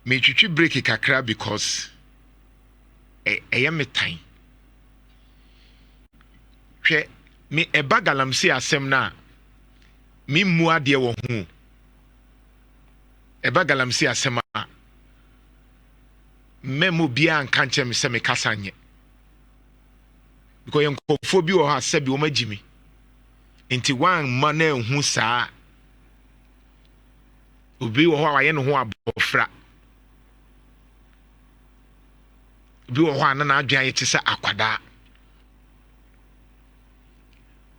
me twitwi break kakra because am me time hwe me eba galamsey asem na me mua de wo hu eba galamsey asem a memo bia anka nche me se me kasa nye because yankofo bi wo ha se bi wo magimi enti wan ma na hu saa obi wo ho aye no ho abofra bi wo ho na adwan ye te se akwada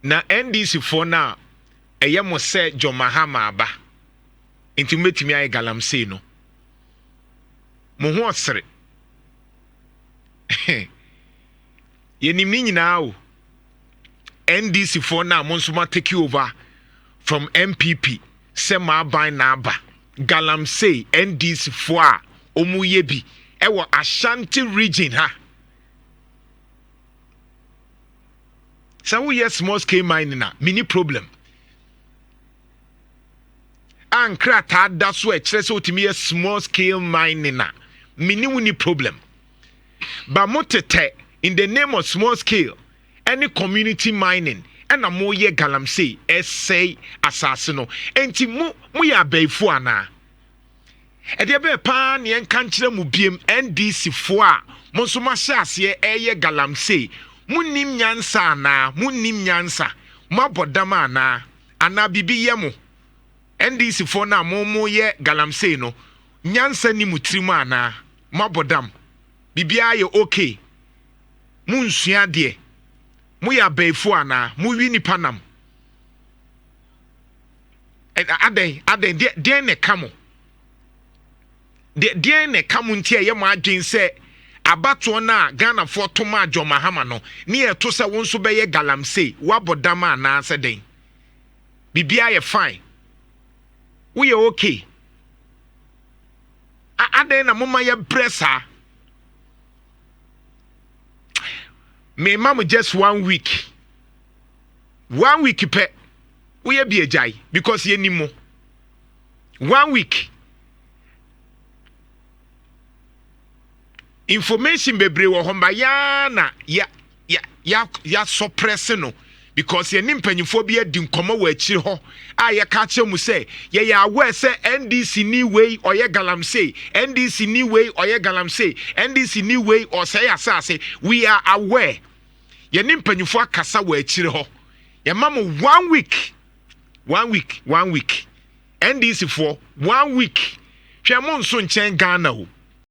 na NDC for na eye mo se John Mahama aba enti metimi aye galamsey no mo ho osere yenim ni nyina o NDC for na mo nso ma take over from MPP se ma ban na aba galamsey NDC for a omu ye bi ewo Ashanti region ha so we yes small scale mining na mini problem ankra ta da so e kire se otimi small scale mining na mini woni problem ba motete in the name of small scale any community mining and a mo ye galamsey essay asase no enti mo ya abaifo ana e de be pa ne enka nkire mu biem NDC fo a mo so ma hye ase eye galamsey munim nyansa ana munim nyansa mabodama ana bibi ye mo NDC fo na mo ye galamsey no nyansa ni mutrimu ana mabodam bibia ye okay munsua de mu ya baifo ana mu wi nipa nam aden de ne kamo de ne kamo ntia ye mo adwen se abato na Ghana for toma John Mahama no ne e to se won so be ye galamsey wabodama ana se den bibia ye fine we are okay aden na mama ye pressa me mama just 1 week pe we be ejai because ye nimo 1 week information bebre wo homba ya na ya suppress no because ye nimpanyifo bi adi nkomo wa akiri ho a ye ka che mu se ye ya aware se NDC ni way oye galamsey NDC ni way oye galamsey NDC ni way or say asase we are aware ye nimpanyifo akasa wa akiri ho ye mama 1 week NDC for 1 week hwe mo nso nchen Ghana o